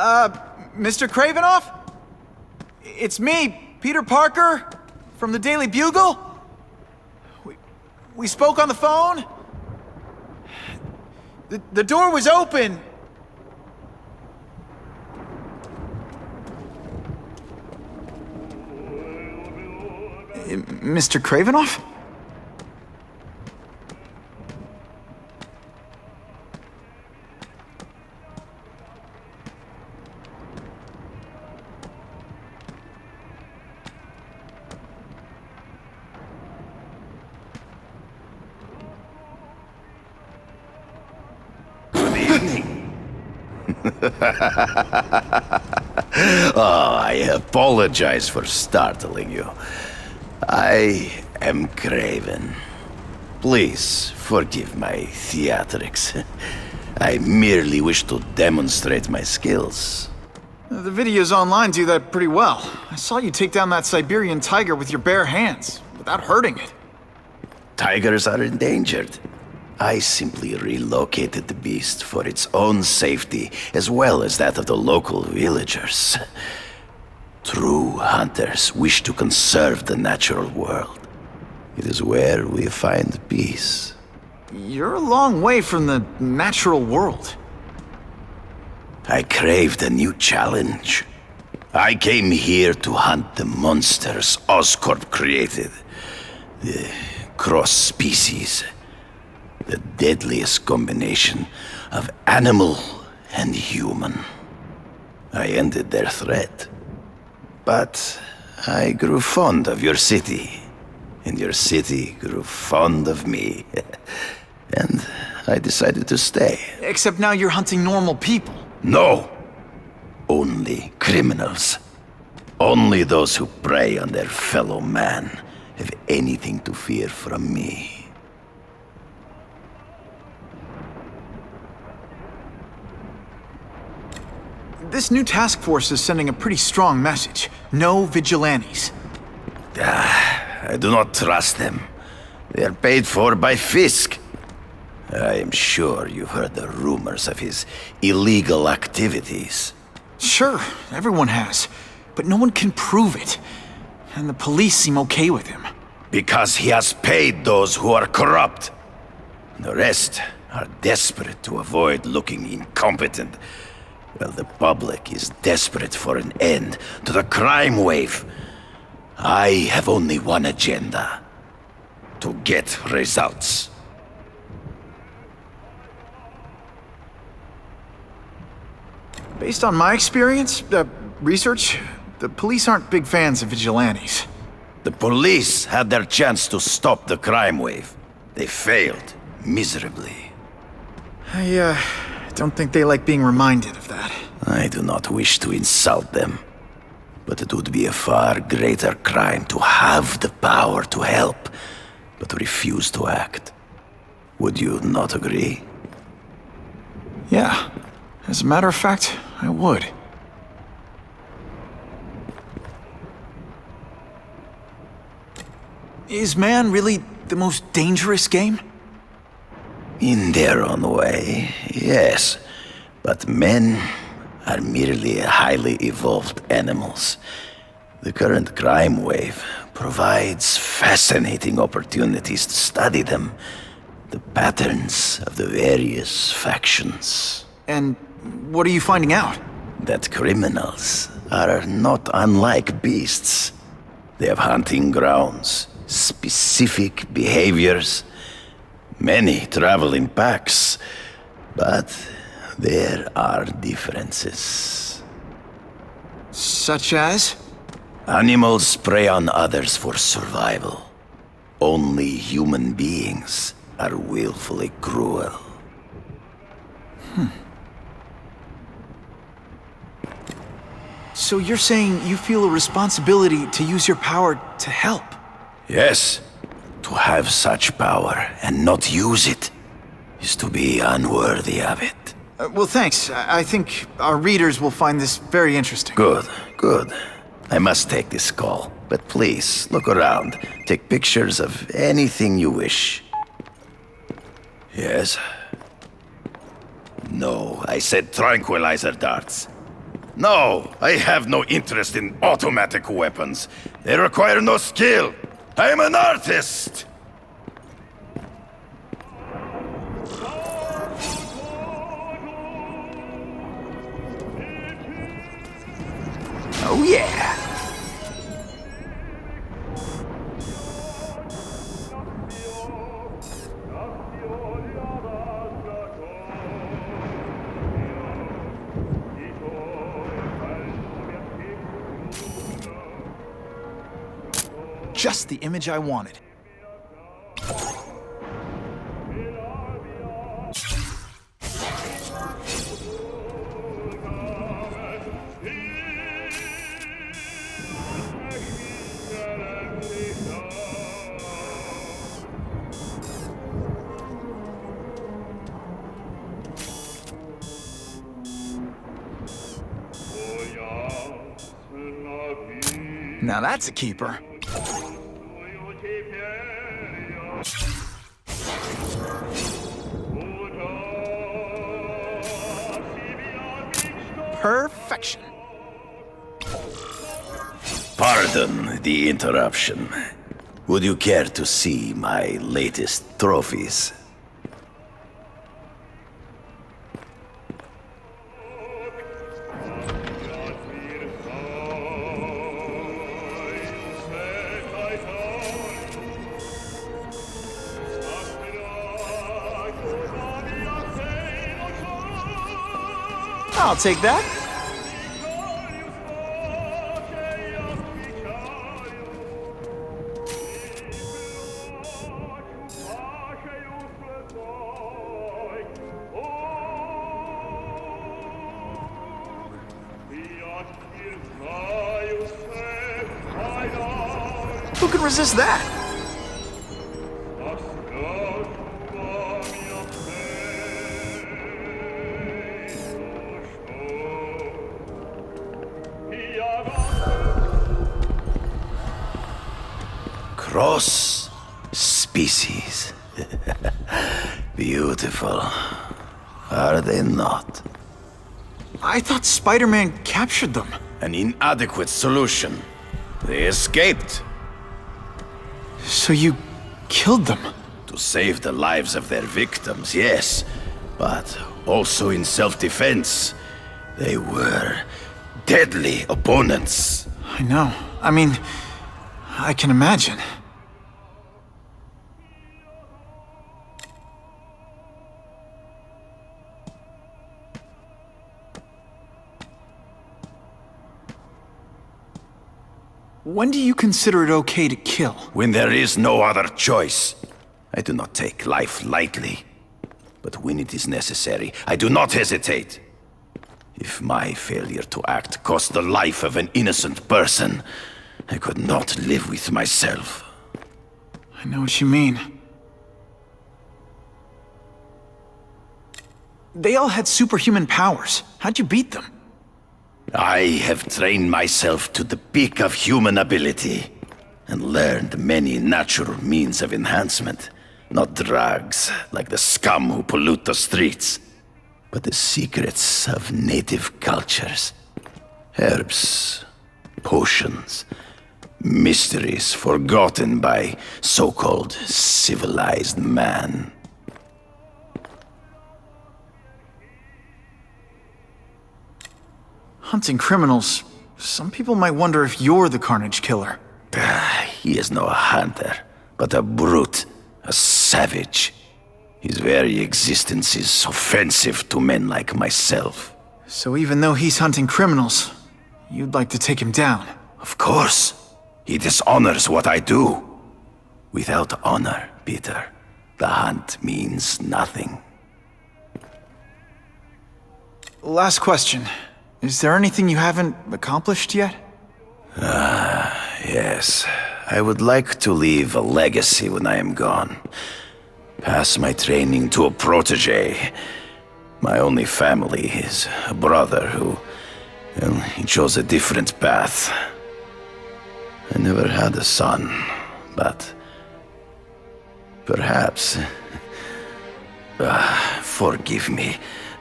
Mr. Kravinoff? It's me, Peter Parker, from the Daily Bugle. We spoke on the phone. The door was open. Mr. Kravinoff? Oh, I apologize for startling you. I am Craven. Please forgive my theatrics. I merely wish to demonstrate my skills. The videos online do that pretty well. I saw you take down that Siberian tiger with your bare hands, without hurting it. Tigers are endangered. I simply relocated the beast for its own safety, as well as that of the local villagers. True hunters wish to conserve the natural world. It is where we find peace. You're a long way from the natural world. I craved a new challenge. I came here to hunt the monsters Oscorp created. The cross-species. The deadliest combination of animal and human. I ended their threat. But I grew fond of your city. And your city grew fond of me. And I decided to stay. Except now you're hunting normal people. No. Only criminals. Only those who prey on their fellow man have anything to fear from me. This new task force is sending a pretty strong message. No vigilantes. I do not trust them. They are paid for by Fisk. I am sure you've heard the rumors of his illegal activities. Sure, everyone has. But no one can prove it. And the police seem okay with him. Because he has paid those who are corrupt. The rest are desperate to avoid looking incompetent. Well, the public is desperate for an end to the crime wave. I have only one agenda. To get results. Based on my experience, research, the police aren't big fans of vigilantes. The police had their chance to stop the crime wave. They failed miserably. I don't think they like being reminded of that. I do not wish to insult them. But it would be a far greater crime to have the power to help, but refuse to act. Would you not agree? Yeah. As a matter of fact, I would. Is man really the most dangerous game? In their own way, yes. But men are merely highly evolved animals. The current crime wave provides fascinating opportunities to study them. The patterns of the various factions. And what are you finding out? That criminals are not unlike beasts. They have hunting grounds, specific behaviors. Many travel in packs, but there are differences. Such as? Animals prey on others for survival. Only human beings are willfully cruel. So you're saying you feel a responsibility to use your power to help? Yes. To have such power and not use it is to be unworthy of it. Well, thanks. I think our readers will find this very interesting. Good, good. I must take this call, but please, look around. Take pictures of anything you wish. Yes? No, I said tranquilizer darts. No, I have no interest in automatic weapons. They require no skill. I am an artist. Oh yeah! Just the image I wanted. Now that's a keeper. Perfection. Pardon the interruption. Would you care to see my latest trophies? I'll take that. Who could resist that? Cross species. Beautiful. Are they not? I thought Spider-Man captured them. An inadequate solution. They escaped. So you killed them? To save the lives of their victims, yes. But also in self-defense. They were deadly opponents. I know. I mean, I can imagine. When do you consider it okay to kill? When there is no other choice. I do not take life lightly. But when it is necessary, I do not hesitate. If my failure to act cost the life of an innocent person, I could not live with myself. I know what you mean. They all had superhuman powers. How'd you beat them? I have trained myself to the peak of human ability and learned many natural means of enhancement. Not drugs, like the scum who pollute the streets, but the secrets of native cultures. Herbs, potions, mysteries forgotten by so-called civilized man. Hunting criminals. Some people might wonder if you're the Carnage Killer. He is no hunter, but a brute, a savage. His very existence is offensive to men like myself. So even though he's hunting criminals, you'd like to take him down? Of course. He dishonors what I do. Without honor, Peter, the hunt means nothing. Last question. Is there anything you haven't accomplished yet? Yes. I would like to leave a legacy when I am gone. Pass my training to a protege. My only family is a brother who, well, he chose a different path. I never had a son, but perhaps... forgive me.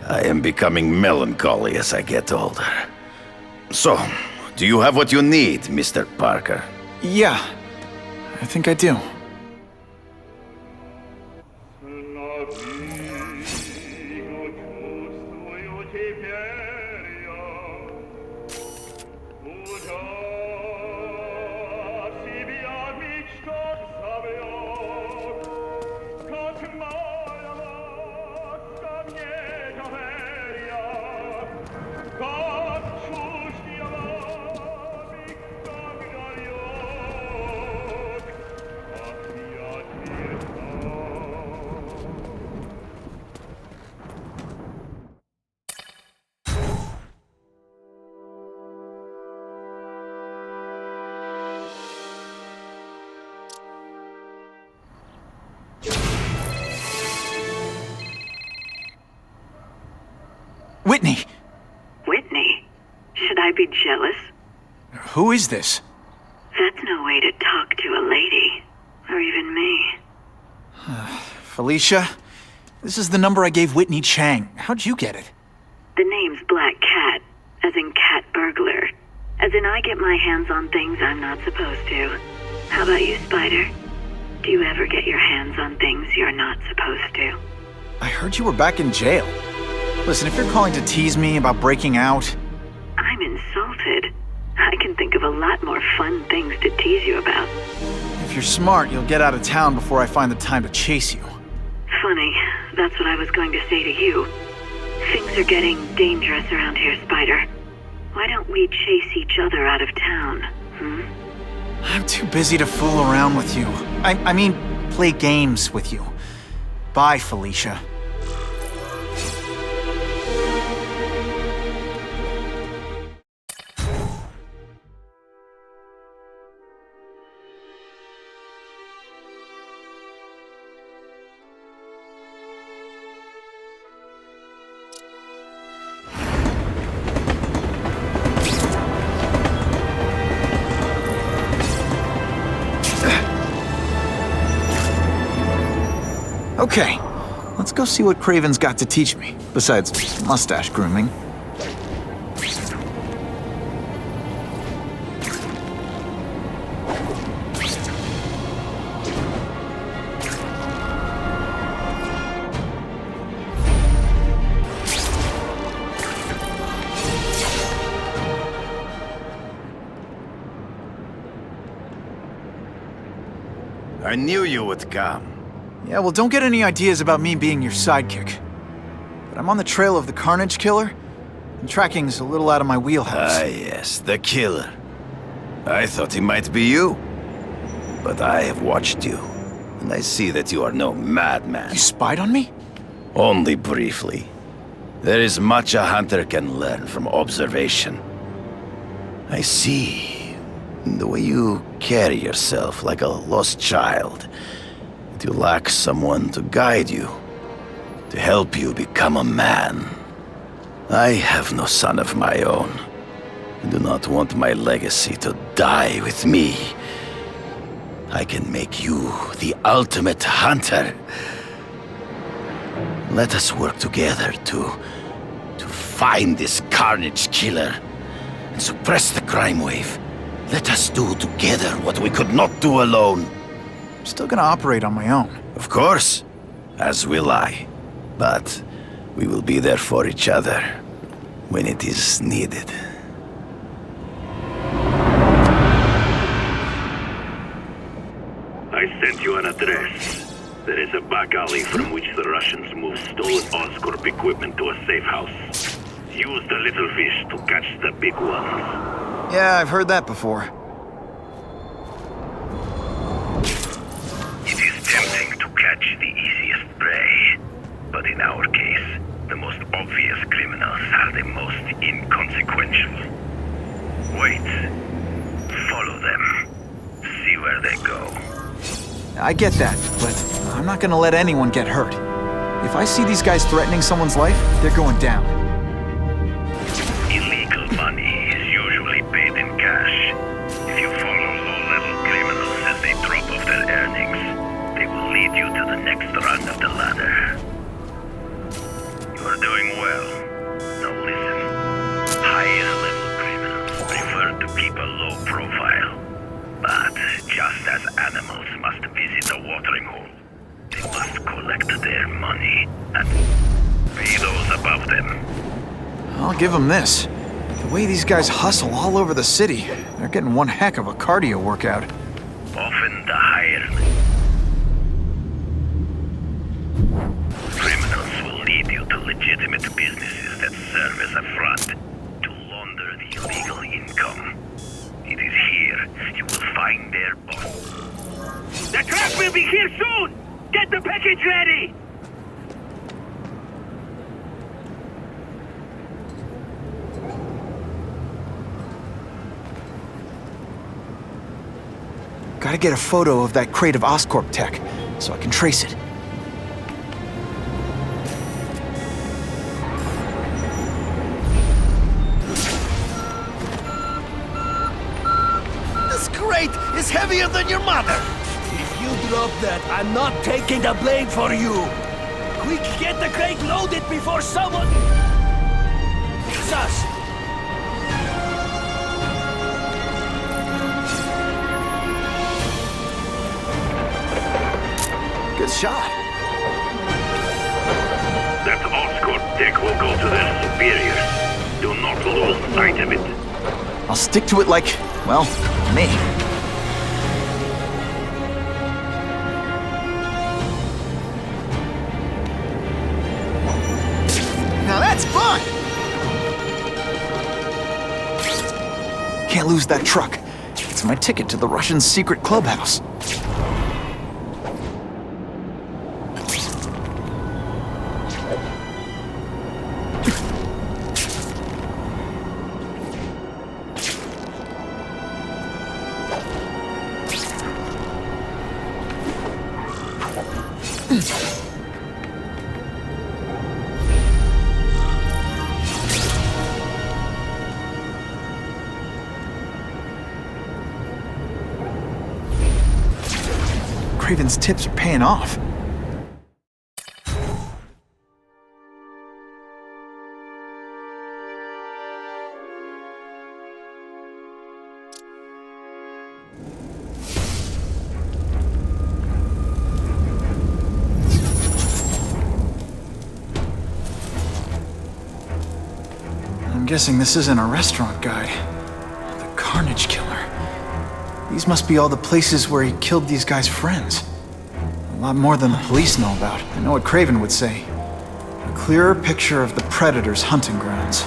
I am becoming melancholy as I get older. So, do you have what you need, Mr. Parker? Yeah, I think I do. Whitney! Whitney? Should I be jealous? Who is this? That's no way to talk to a lady. Or even me. Felicia? This is the number I gave Whitney Chang. How'd you get it? The name's Black Cat, as in cat burglar. As in I get my hands on things I'm not supposed to. How about you, Spider? Do you ever get your hands on things you're not supposed to? I heard you were back in jail. Listen, if you're calling to tease me about breaking out... I'm insulted. I can think of a lot more fun things to tease you about. If you're smart, you'll get out of town before I find the time to chase you. Funny, that's what I was going to say to you. Things are getting dangerous around here, Spider. Why don't we chase each other out of town, I'm too busy to fool around with you. I mean, play games with you. Bye, Felicia. Okay, let's go see what Craven's got to teach me, besides mustache grooming. I knew you would come. Yeah, well, don't get any ideas about me being your sidekick. But I'm on the trail of the Carnage Killer, and tracking's a little out of my wheelhouse. Ah, yes, the killer. I thought he might be you. But I have watched you, and I see that you are no madman. You spied on me? Only briefly. There is much a hunter can learn from observation. I see the way you carry yourself like a lost child. You lack someone to guide you, to help you become a man. I have no son of my own. I do not want my legacy to die with me. I can make you the ultimate hunter. Let us work together to find this Carnage Killer and suppress the crime wave. Let us do together what we could not do alone. I'm still gonna operate on my own. Of course, as will I. But we will be there for each other when it is needed. I sent you an address. There is a back alley from which the Russians move stolen Oscorp equipment to a safe house. Use the little fish to catch the big ones. Yeah, I've heard that before. It is tempting to catch the easiest prey. But in our case, the most obvious criminals are the most inconsequential. Wait. Follow them. See where they go. I get that, but I'm not gonna let anyone get hurt. If I see these guys threatening someone's life, they're going down. Illegal money is usually paid in cash. If you follow low-level criminals as they drop off their earnings, they will lead you to the next rung of the ladder. You are doing well. Now listen. Higher-level criminals just as animals must visit a watering hole. They must collect their money and pay those above them. I'll give them this. The way these guys hustle all over the city, they're getting one heck of a cardio workout. Often the higher criminals will lead you to legitimate businesses that serve as a front to launder the illegal income. It is here you will find their boss. The truck will be here soon! Get the package ready! Gotta get a photo of that crate of Oscorp tech, so I can trace it. This crate is heavier than your mother! If you drop that, I'm not taking the blame for you! Quick, get the crate loaded before someone... It's us! Good shot. That Oscorp tech will go to their superiors. Do not lose sight of it. I'll stick to it like, well, me. Now that's fun! Can't lose that truck. It's my ticket to the Russian secret clubhouse. Craven's tips are paying off. I'm guessing this isn't a restaurant guide. The Carnage Killer. These must be all the places where he killed these guys' friends. A lot more than the police know about. I know what Craven would say. A clearer picture of the Predator's hunting grounds.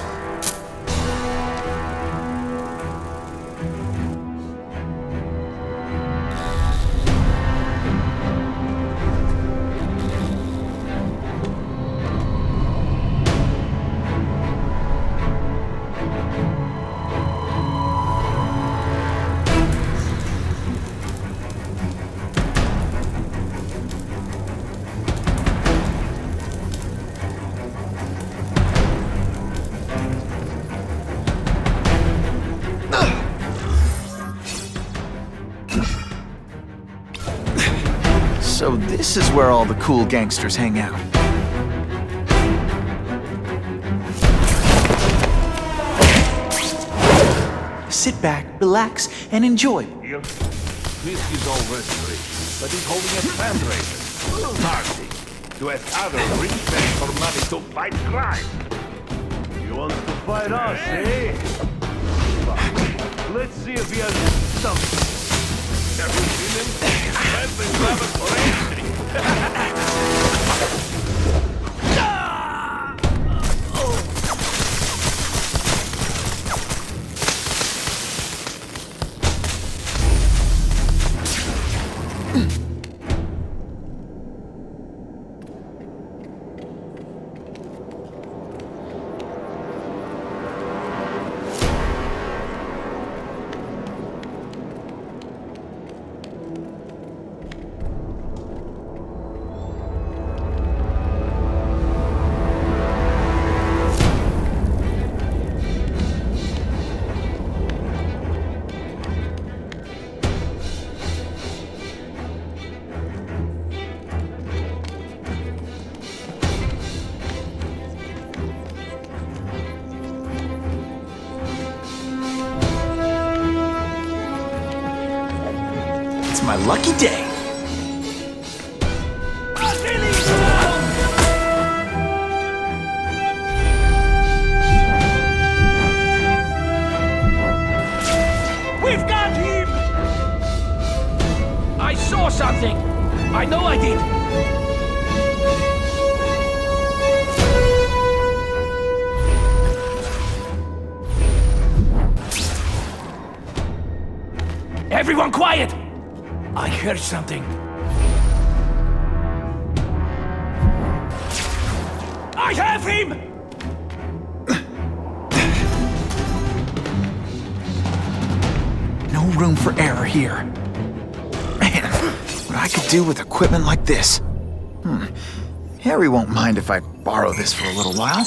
So this is where all the cool gangsters hang out. Sit back, relax, and enjoy. This is all history, but he's holding a fundraiser. Party to ask other rich men for money to fight crime. He wants to fight us, eh? Let's see if he has something. Have you seen him? He's been grabbing for anything. It's my lucky day. We've got him! I saw something. I know I did. Everyone quiet! I heard something. I have him! No room for error here. Man, what I could do with equipment like this. Harry won't mind if I borrow this for a little while.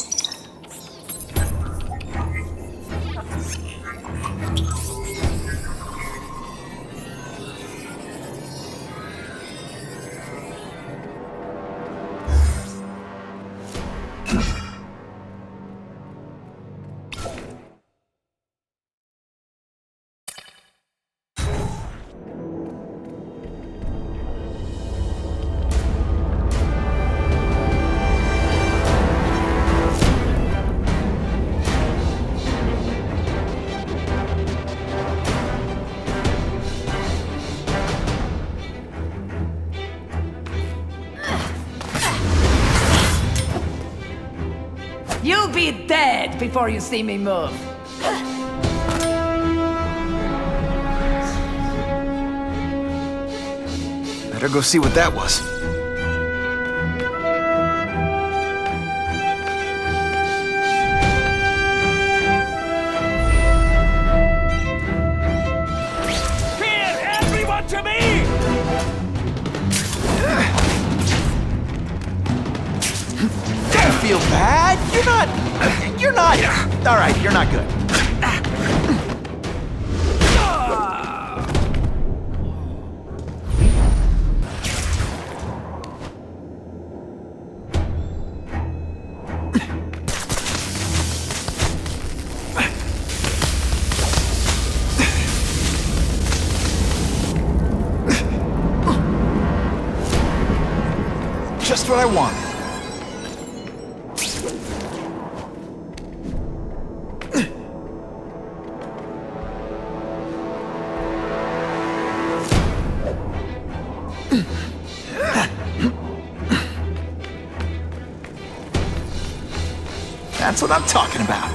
You'll be dead before you see me move. Better go see what that was. Here, everyone to me! Don't feel bad. You're not. All right, you're not good. Just what I want. That's what I'm talking about.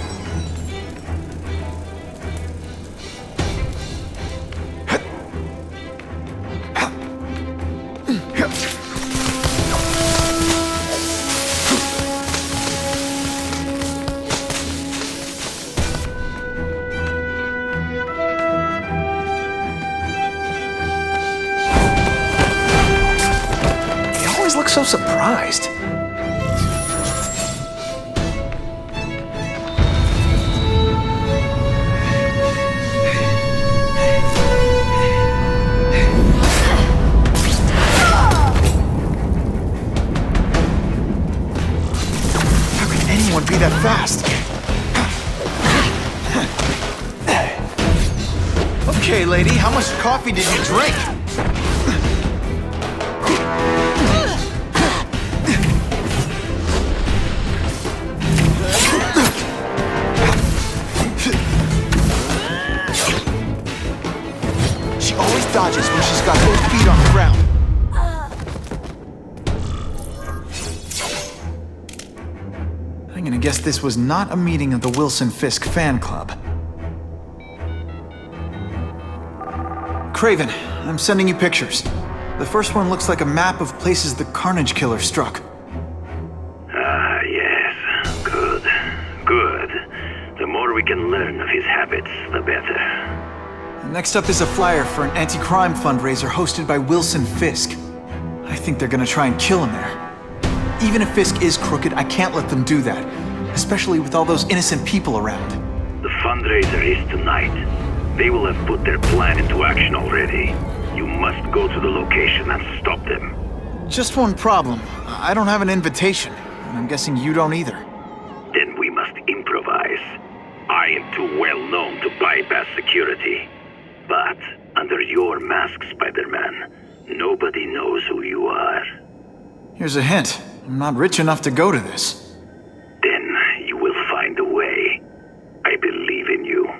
They always look so surprised. Be that fast. Okay, lady, how much coffee did you drink? She always dodges when she's got both feet on the ground. I'm gonna guess this was not a meeting of the Wilson Fisk fan club. Craven, I'm sending you pictures. The first one looks like a map of places the Carnage Killer struck. Ah, yes. Good. Good. The more we can learn of his habits, the better. Next up is a flyer for an anti-crime fundraiser hosted by Wilson Fisk. I think they're gonna try and kill him there. Even if Fisk is crooked, I can't let them do that. Especially with all those innocent people around. The fundraiser is tonight. They will have put their plan into action already. You must go to the location and stop them. Just one problem. I don't have an invitation, and I'm guessing you don't either. Then we must improvise. I am too well known to bypass security. But under your mask, Spider-Man. Nobody knows who you are. Here's a hint. I'm not rich enough to go to this. Then you will find a way. I believe in you.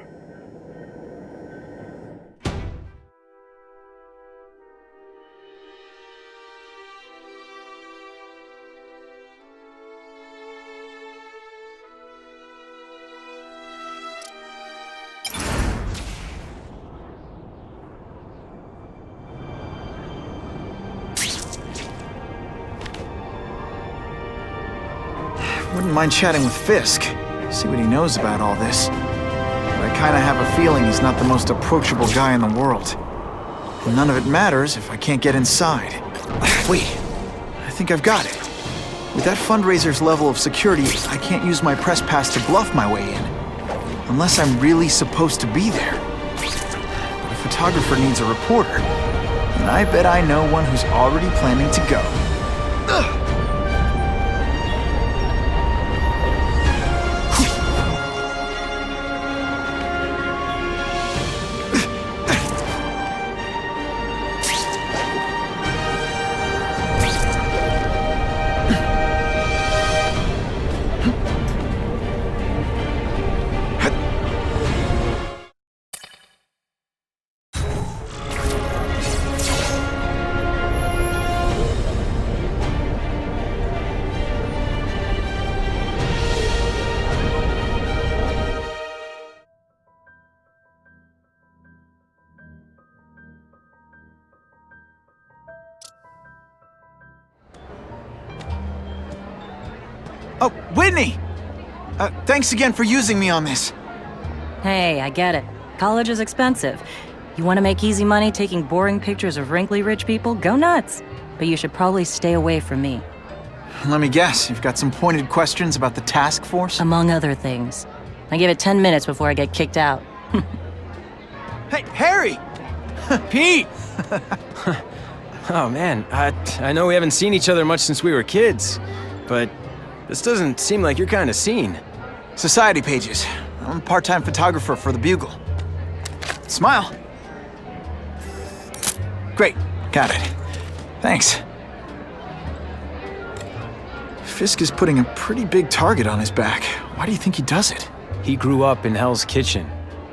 Wouldn't mind chatting with Fisk, see what he knows about all this. But I kinda have a feeling he's not the most approachable guy in the world. And none of it matters if I can't get inside. Wait, I think I've got it. With that fundraiser's level of security, I can't use my press pass to bluff my way in. Unless I'm really supposed to be there. But a photographer needs a reporter. And I bet I know one who's already planning to go. Ugh. Oh, Whitney! Thanks again for using me on this. Hey, I get it. College is expensive. You want to make easy money taking boring pictures of wrinkly rich people? Go nuts! But you should probably stay away from me. Let me guess, you've got some pointed questions about the task force? Among other things. I give it 10 minutes before I get kicked out. Hey, Harry! Pete! Oh man, I know we haven't seen each other much since we were kids, but this doesn't seem like your kind of scene. Society pages. I'm a part-time photographer for the Bugle. Smile. Great, got it. Thanks. Fisk is putting a pretty big target on his back. Why do you think he does it? He grew up in Hell's Kitchen.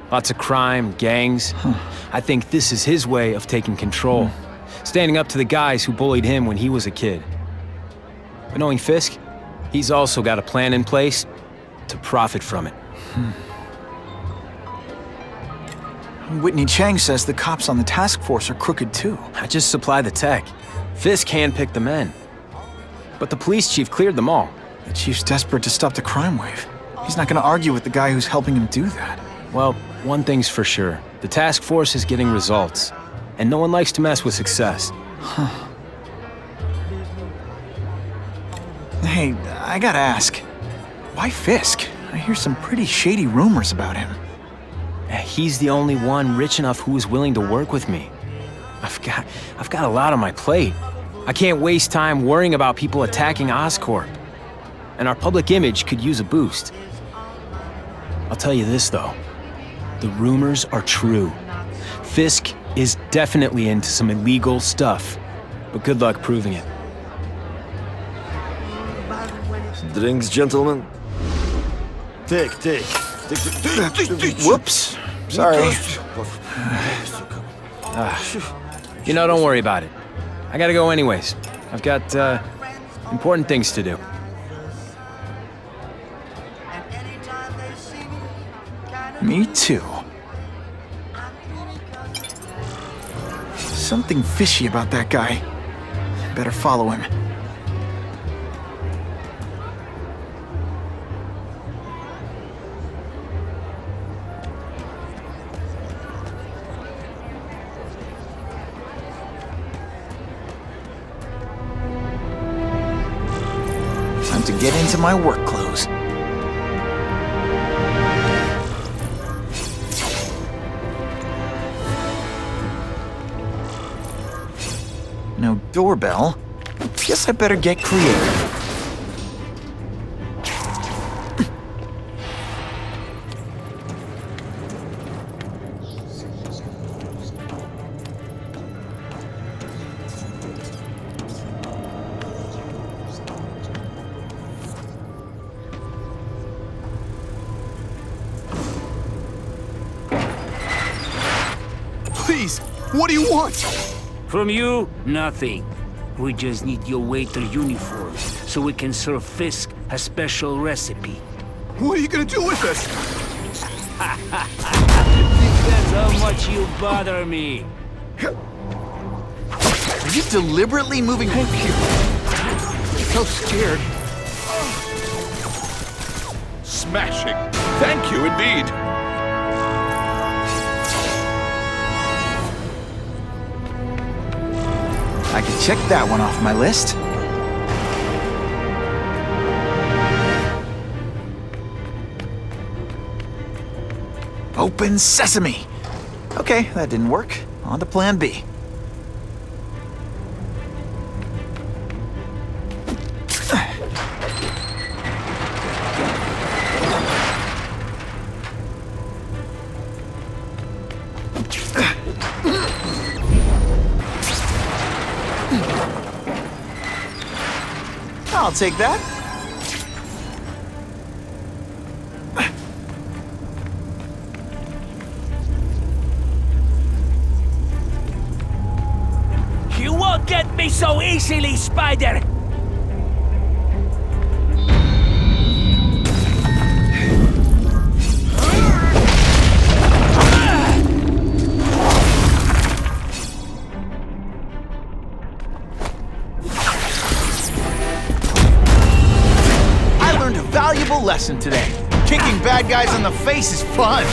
Lots of crime, gangs. I think this is his way of taking control. Standing up to the guys who bullied him when he was a kid. But knowing Fisk, he's also got a plan in place to profit from it. Whitney Chang says the cops on the task force are crooked too. I just supply the tech. Fisk handpicked the men. But the police chief cleared them all. The chief's desperate to stop the crime wave. He's not gonna argue with the guy who's helping him do that. Well, one thing's for sure. The task force is getting results. And no one likes to mess with success. Hey, I gotta ask. Why Fisk? I hear some pretty shady rumors about him. He's the only one rich enough who is willing to work with me. I've got a lot on my plate. I can't waste time worrying about people attacking Oscorp. And our public image could use a boost. I'll tell you this though. The rumors are true. Fisk is definitely into some illegal stuff. But good luck proving it. Drinks, gentlemen? Take. Whoops. Sorry. You know, don't worry about it. I gotta go anyways. I've got, important things to do. Me too. Something fishy about that guy. Better follow him. Time to get into my work clothes. No doorbell. Guess I better get creative. What do you want? From you, nothing. We just need your waiter uniform so we can serve Fisk a special recipe. What are you gonna do with this? That's how much you bother me. Are you deliberately moving? Thank you. So scared. Smashing. Thank you indeed. I can check that one off my list. Open sesame. Okay, that didn't work. On to plan B. I'll take that. You won't get me so easily, Spider! Valuable lesson today. Kicking bad guys in the face is fun.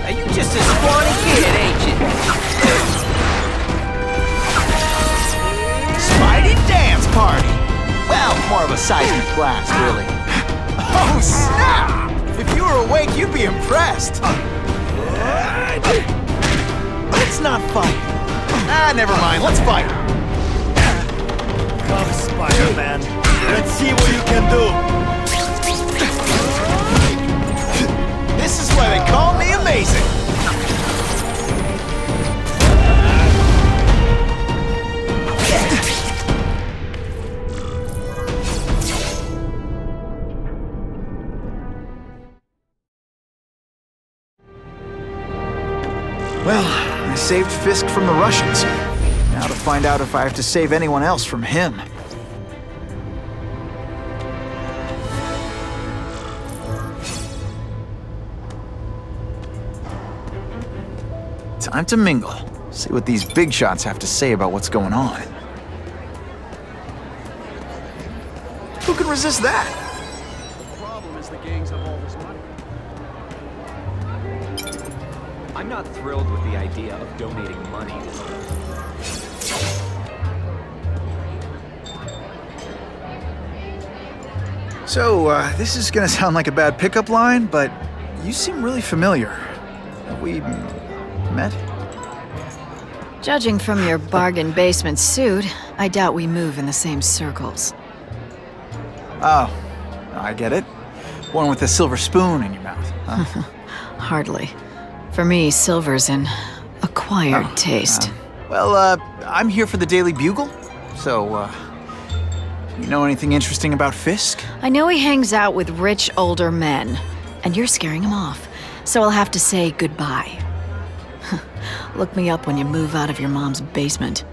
Are you just a scrawny kid, ain't you? Spidey dance party. Well, more of a seismic blast, really. Oh, snap! If you were awake, you'd be impressed. Let's not fight. Never mind. Let's fight. Come, Spider-Man. Let's see what you can do. This is why they call me amazing. Well, I saved Fisk from the Russians. Now to find out if I have to save anyone else from him. Time to mingle. See what these big shots have to say about what's going on. Who can resist that? The problem is the gangs have all this money. I'm not thrilled with the idea of donating money. So, this is gonna sound like a bad pickup line, but you seem really familiar. Have we met? Judging from your bargain basement suit, I doubt we move in the same circles. Oh, I get it. One with a silver spoon in your mouth, huh? Hardly. For me, silver's an acquired taste. I'm here for the Daily Bugle, so, you know anything interesting about Fisk? I know he hangs out with rich older men, and you're scaring him off, so I'll have to say goodbye. Look me up when you move out of your mom's basement.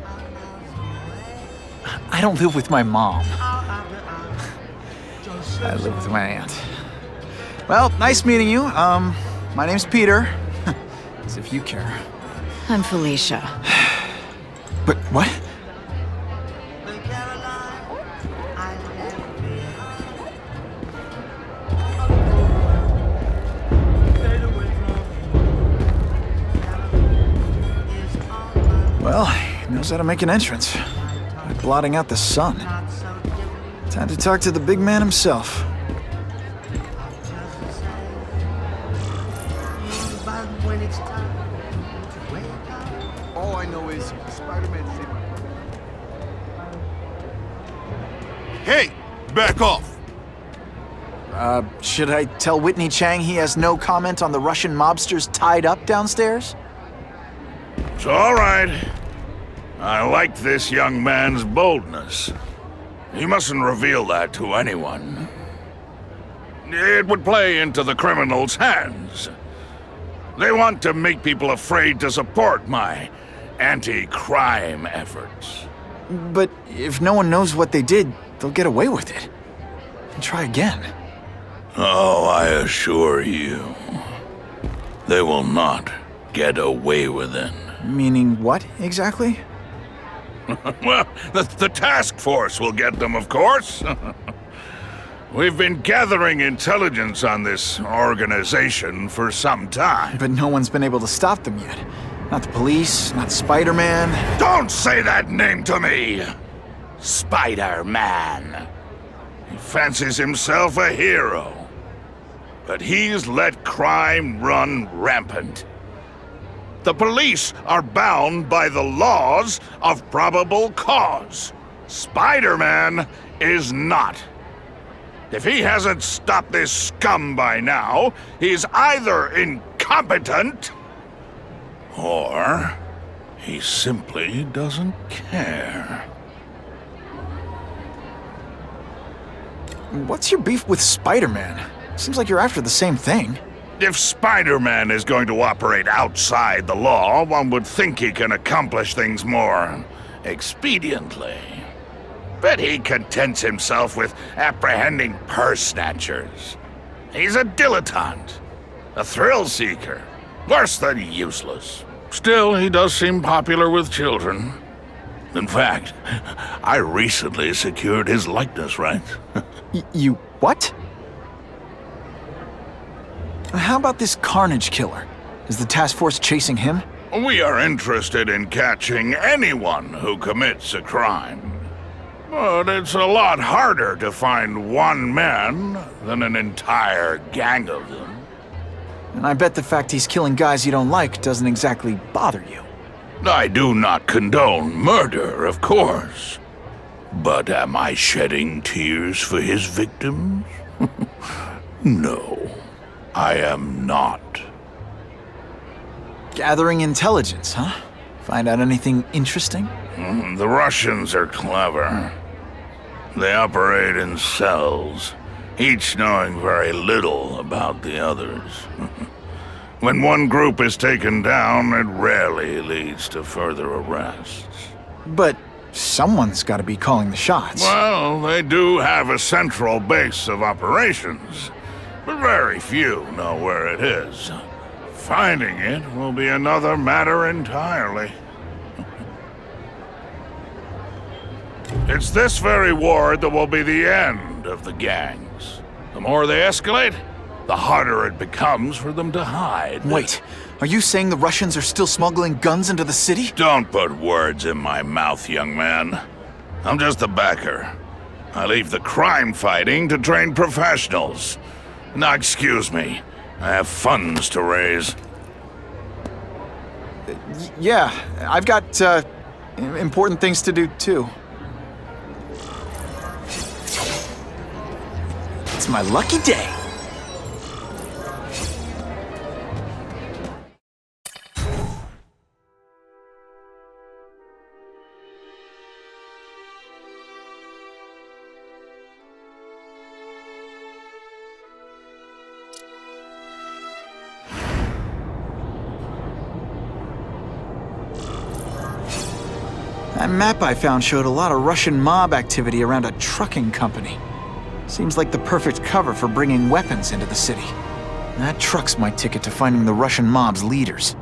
I don't live with my mom. I live with my aunt. Well, nice meeting you. My name's Peter. As if you care. I'm Felicia. But what? Well, he knows how to make an entrance. By blotting out the sun. Time to talk to the big man himself. All I know is Spider-Man2. Hey! Back off! Should I tell Whitney Chang he has no comment on the Russian mobsters tied up downstairs? It's all right. I like this young man's boldness. You mustn't reveal that to anyone. It would play into the criminals' hands. They want to make people afraid to support my anti-crime efforts. But if no one knows what they did, they'll get away with it. And try again. Oh, I assure you, they will not get away with it. Meaning what, exactly? Well, the task force will get them, of course. We've been gathering intelligence on this organization for some time. But no one's been able to stop them yet. Not the police, not Spider-Man. Don't say that name to me! Spider-Man. He fancies himself a hero. But he's let crime run rampant. The police are bound by the laws of probable cause. Spider-Man is not. If he hasn't stopped this scum by now, he's either incompetent or he simply doesn't care. What's your beef with Spider-Man? Seems like you're after the same thing. If Spider-Man is going to operate outside the law, one would think he can accomplish things more expediently. But he contents himself with apprehending purse snatchers. He's a dilettante, a thrill seeker, worse than useless. Still, he does seem popular with children. In fact, I recently secured his likeness rights. You what? How about this Carnage Killer? Is the task force chasing him? We are interested in catching anyone who commits a crime. But it's a lot harder to find one man than an entire gang of them. And I bet the fact he's killing guys you don't like doesn't exactly bother you. I do not condone murder, of course. But am I shedding tears for his victims? No, I am not. Gathering intelligence, huh? Find out anything interesting? The Russians are clever. They operate in cells, each knowing very little about the others. When one group is taken down, it rarely leads to further arrests. But someone's got to be calling the shots. Well, they do have a central base of operations, but very few know where it is. Finding it will be another matter entirely. It's this very war that will be the end of the gangs. The more they escalate, the harder it becomes for them to hide. Wait, are you saying the Russians are still smuggling guns into the city? Don't put words in my mouth, young man. I'm just a backer. I leave the crime fighting to trained professionals. Now, excuse me. I have funds to raise. Yeah, I've got, important things to do, too. It's my lucky day. That map I found showed a lot of Russian mob activity around a trucking company. Seems like the perfect cover for bringing weapons into the city. That truck's my ticket to finding the Russian mob's leaders.